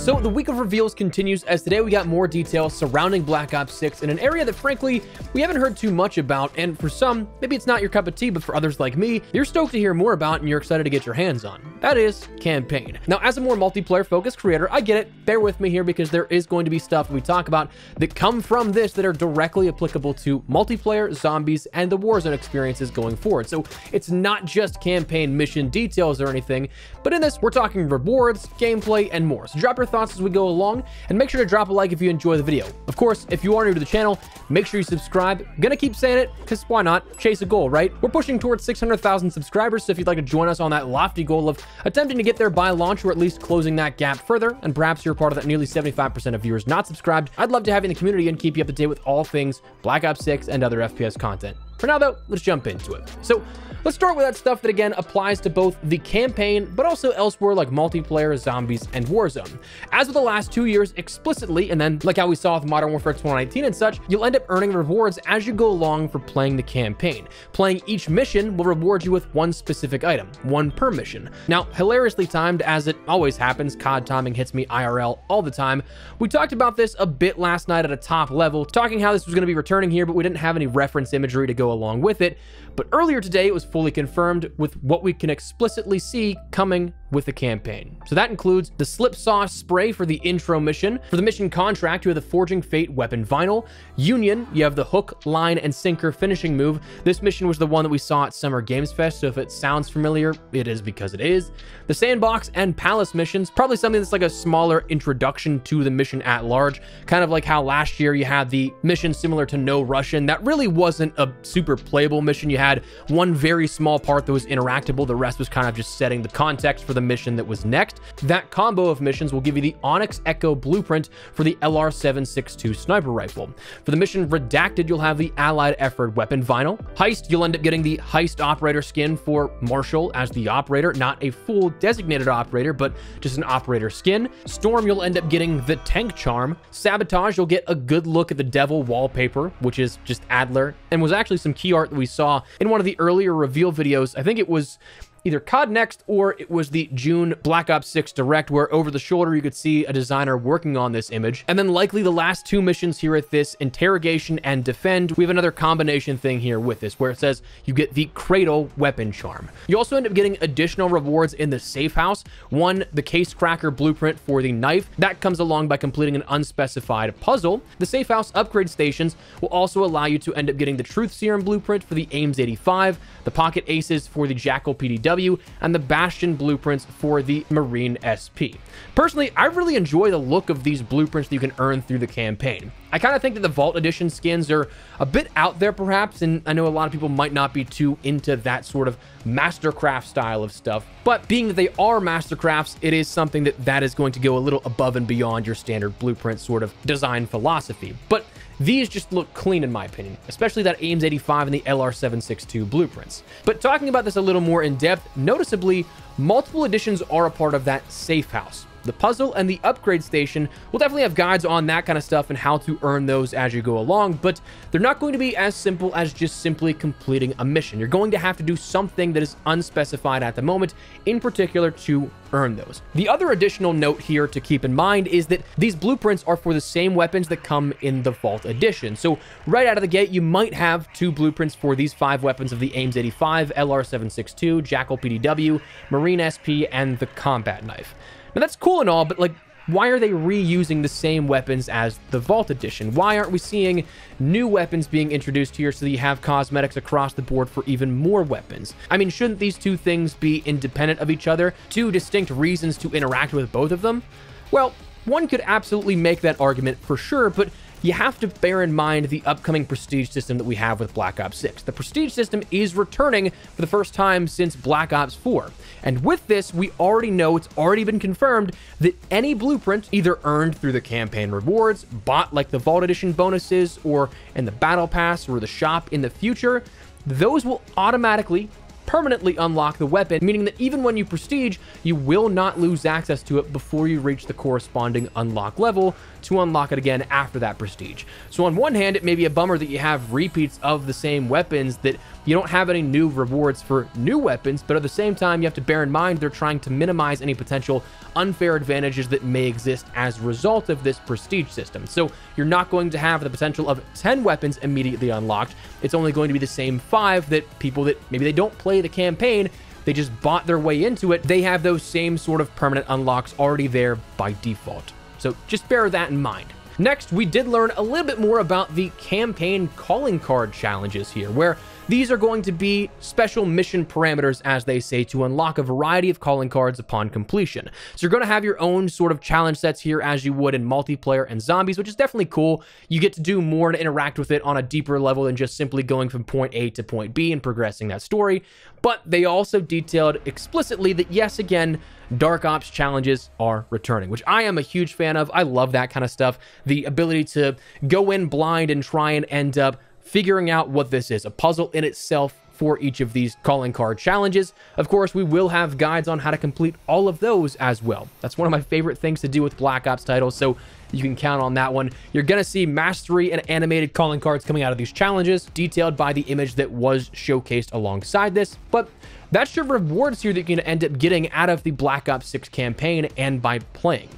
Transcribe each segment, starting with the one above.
So the week of reveals continues, as today we got more details surrounding Black Ops 6 in an area that frankly we haven't heard too much about, and for some maybe it's not your cup of tea, but for others like me, you're stoked to hear more about and you're excited to get your hands on. That is campaign. Now, as a more multiplayer focused creator, I get it, bear with me here because there is going to be stuff we talk about that come from this that are directly applicable to multiplayer, zombies, and the Warzone experiences going forward. So it's not just campaign mission details or anything, but in this we're talking rewards, gameplay, and more. So drop your thoughts as we go along, and make sure to drop a like if you enjoy the video. Of course, if you are new to the channel, make sure you subscribe. Gonna keep saying it, because why not? Chase a goal, right? We're pushing towards 600,000 subscribers, so if you'd like to join us on that lofty goal of attempting to get there by launch, or at least closing that gap further, and perhaps you're part of that nearly 75% of viewers not subscribed, I'd love to have you in the community and keep you up to date with all things Black Ops 6 and other FPS content. For now though, let's jump into it. So let's start with that stuff that again applies to both the campaign, but also elsewhere like multiplayer, zombies, and Warzone. As with the last 2 years explicitly, and then like how we saw with Modern Warfare 2019 and such, you'll end up earning rewards as you go along for playing the campaign. Playing each mission will reward you with one specific item, one per mission. Now, hilariously timed, as it always happens, COD timing hits me IRL all the time. We talked about this a bit last night at a top level, talking how this was going to be returning here, but we didn't have any reference imagery to go along with it. But earlier today, it was fully confirmed with what we can explicitly see coming with the campaign. So that includes the slip saw spray for the intro mission. For the mission contract, you have the Forging Fate weapon vinyl. Union, you have the hook, line, and sinker finishing move. This mission was the one that we saw at Summer Games Fest, so if it sounds familiar, it is because it is. The Sandbox and Palace missions, probably something that's like a smaller introduction to the mission at large, kind of like how last year you had the mission similar to No Russian. That really wasn't a super playable mission. You had one very small part that was interactable. The rest was kind of just setting the context for the mission that was next. That combo of missions will give you the Onyx Echo blueprint for the LR762 sniper rifle. For the mission Redacted, you'll have the Allied Effort weapon vinyl. Heist, you'll end up getting the Heist operator skin for Marshall as the operator, not a full designated operator, but just an operator skin. Storm, you'll end up getting the tank charm. Sabotage, you'll get a good look at the Devil wallpaper, which is just Adler, and was actually some key art that we saw in one of the earlier reveal videos. I think it was either COD Next or it was the June Black Ops 6 Direct, where over the shoulder you could see a designer working on this image. And then likely the last two missions here at this, Interrogation and Defend, we have another combination thing here with this, where it says you get the Cradle weapon charm. You also end up getting additional rewards in the Safehouse. One, the Case Cracker blueprint for the knife. That comes along by completing an unspecified puzzle. The Safehouse upgrade stations will also allow you to end up getting the Truth Serum blueprint for the Ames 85, the Pocket Aces for the Jackal PDW, and the Bastion blueprints for the Marine SP. Personally, I really enjoy the look of these blueprints that you can earn through the campaign. I kind of think that the Vault Edition skins are a bit out there perhaps, and I know a lot of people might not be too into that sort of Mastercraft style of stuff, but being that they are Mastercrafts, it is something that is going to go a little above and beyond your standard blueprint sort of design philosophy. But these just look clean in my opinion, especially that Ames 85 and the LR762 blueprints. But talking about this a little more in depth, noticeably, multiple additions are a part of that Safehouse. The puzzle and the upgrade station will definitely have guides on that kind of stuff and how to earn those as you go along, but they're not going to be as simple as just simply completing a mission. You're going to have to do something that is unspecified at the moment, in particular to earn those. The other additional note here to keep in mind is that these blueprints are for the same weapons that come in the Vault Edition. So right out of the gate, you might have two blueprints for these 5 weapons of the Ames 85, LR762, Jackal PDW, Marine SP, and the combat knife. Now that's cool and all, but like, why are they reusing the same weapons as the Vault Edition? Why aren't we seeing new weapons being introduced here so that you have cosmetics across the board for even more weapons? I mean, shouldn't these two things be independent of each other? Two distinct reasons to interact with both of them? Well, one could absolutely make that argument for sure, but you have to bear in mind the upcoming prestige system that we have with Black Ops 6. The prestige system is returning for the first time since Black Ops 4. And with this, we already know, it's already been confirmed, that any blueprint either earned through the campaign rewards, bought like the Vault Edition bonuses, or in the Battle Pass or the shop in the future, those will automatically permanently unlock the weapon, meaning that even when you prestige, you will not lose access to it before you reach the corresponding unlock level to unlock it again after that prestige. So on one hand, it may be a bummer that you have repeats of the same weapons that you don't have any new rewards for new weapons, but at the same time, you have to bear in mind they're trying to minimize any potential unfair advantages that may exist as a result of this prestige system. So you're not going to have the potential of 10 weapons immediately unlocked. It's only going to be the same 5 that people that maybe they don't play the campaign, they just bought their way into it, they have those same sort of permanent unlocks already there by default. So just bear that in mind. Next, we did learn a little bit more about the campaign calling card challenges here, where these are going to be special mission parameters, as they say, to unlock a variety of calling cards upon completion. So you're going to have your own sort of challenge sets here as you would in multiplayer and zombies, which is definitely cool. You get to do more to interact with it on a deeper level than just simply going from point A to point B and progressing that story. But they also detailed explicitly that, yes, again, Dark Ops challenges are returning, which I am a huge fan of. I love that kind of stuff. The ability to go in blind and try and end up figuring out what this is, a puzzle in itself for each of these calling card challenges. Of course, we will have guides on how to complete all of those as well. That's one of my favorite things to do with Black Ops titles, so you can count on that one. You're going to see mastery and animated calling cards coming out of these challenges, detailed by the image that was showcased alongside this, but that's your rewards here that you're going to end up getting out of the Black Ops 6 campaign and by playing.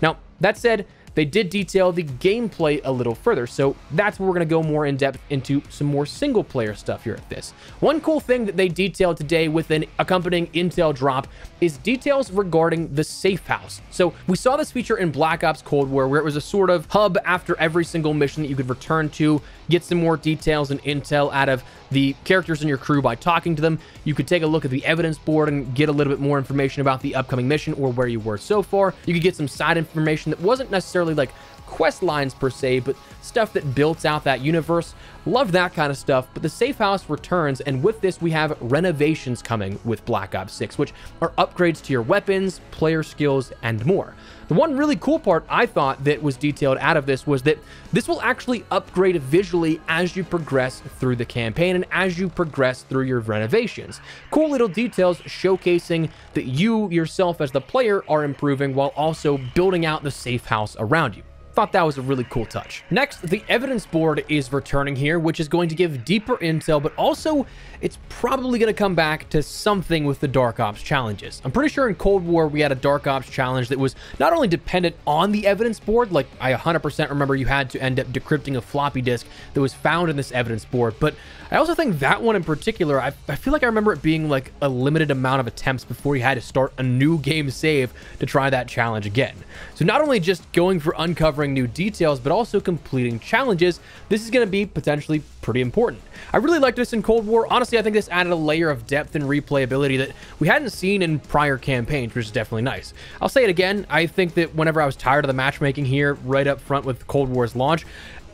Now, that said, they did detail the gameplay a little further, so that's where we're going to go more in depth into some more single player stuff here at this. One cool thing that they detailed today with an accompanying intel drop is details regarding the Safehouse. So we saw this feature in Black Ops Cold War, where it was a sort of hub after every single mission that you could return to, get some more details and intel out of the characters in your crew by talking to them. You could take a look at the evidence board and get a little bit more information about the upcoming mission or where you were so far. You could get some side information that wasn't necessarily like quest lines per se, but stuff that builds out that universe. Love that kind of stuff. But the Safehouse returns, and with this we have renovations coming with Black Ops 6, which are upgrades to your weapons, player skills, and more. The one really cool part I thought that was detailed out of this was that this will actually upgrade visually as you progress through the campaign and as you progress through your renovations. Cool little details showcasing that you yourself as the player are improving while also building out the Safehouse around you. Thought that was a really cool touch. Next, the evidence board is returning here, which is going to give deeper intel, but also it's probably going to come back to something with the Dark Ops challenges. I'm pretty sure in Cold War we had a Dark Ops challenge that was not only dependent on the evidence board, like I 100% remember you had to end up decrypting a floppy disk that was found in this evidence board, but I also think that one in particular, I feel like I remember it being like a limited amount of attempts before you had to start a new game save to try that challenge again. So not only just going for uncovering new details, but also completing challenges, this is going to be potentially pretty important. I really liked this in Cold War. Honestly, I think this added a layer of depth and replayability that we hadn't seen in prior campaigns, which is definitely nice. I'll say it again, I think that whenever I was tired of the matchmaking here right up front with Cold War's launch,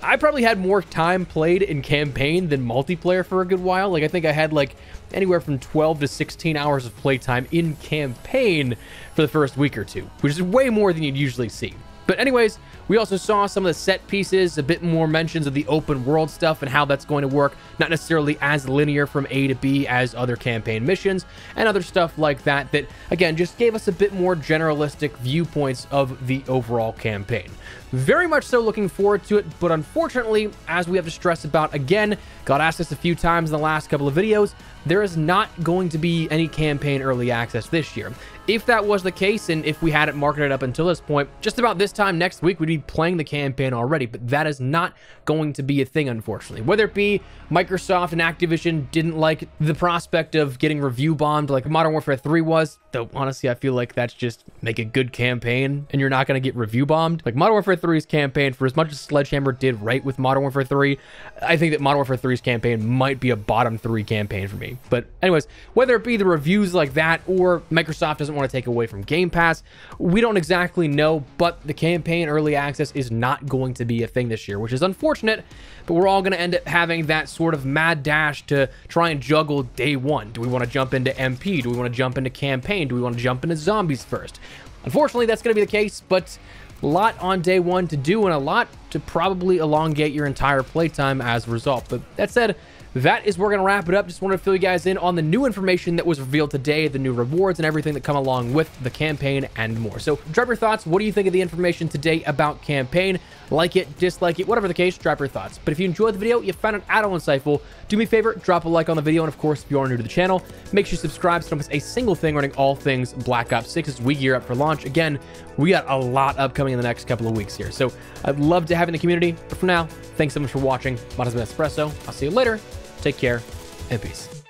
I probably had more time played in campaign than multiplayer for a good while. Like, I think I had like anywhere from 12 to 16 hours of playtime in campaign for the first week or two, which is way more than you'd usually see. But anyways, we also saw some of the set pieces, a bit more mentions of the open world stuff and how that's going to work, not necessarily as linear from A to B as other campaign missions, and other stuff like that that, again, just gave us a bit more generalistic viewpoints of the overall campaign. Very much so looking forward to it, but unfortunately, as we have to stress about again, got asked this a few times in the last couple of videos, there is not going to be any campaign early access this year. If that was the case, and if we had it marketed up until this point, just about this time next week, we'd be playing the campaign already, but that is not going to be a thing, unfortunately. Whether it be Microsoft and Activision didn't like the prospect of getting review bombed like Modern Warfare 3 was, though honestly, I feel like that's just make a good campaign and you're not going to get review bombed. Like Modern Warfare 3's campaign, for as much as Sledgehammer did right with Modern Warfare 3, I think that Modern Warfare 3's campaign might be a bottom 3 campaign for me. But anyways, whether it be the reviews like that or Microsoft doesn't want to take away from Game Pass, we don't exactly know, but the campaign early access is not going to be a thing this year, which is unfortunate, but we're all going to end up having that sort of mad dash to try and juggle day one. Do we want to jump into MP? Do we want to jump into campaign? Do we want to jump into zombies first? Unfortunately, that's going to be the case, but a lot on day one to do and a lot to probably elongate your entire playtime as a result. But that said, that is where we're going to wrap it up. Just wanted to fill you guys in on the new information that was revealed today, the new rewards and everything that come along with the campaign and more. So drop your thoughts. What do you think of the information today about campaign? Like it, dislike it, whatever the case, drop your thoughts. But if you enjoyed the video, you found it at all insightful, do me a favor, drop a like on the video. And of course, if you are new to the channel, make sure you subscribe so you don't miss a single thing running all things Black Ops 6 as we gear up for launch. Again, we got a lot upcoming in the next couple of weeks here. So I'd love to have you in the community. But for now, thanks so much for watching. My name is Espresso. I'll see you later. Take care and peace.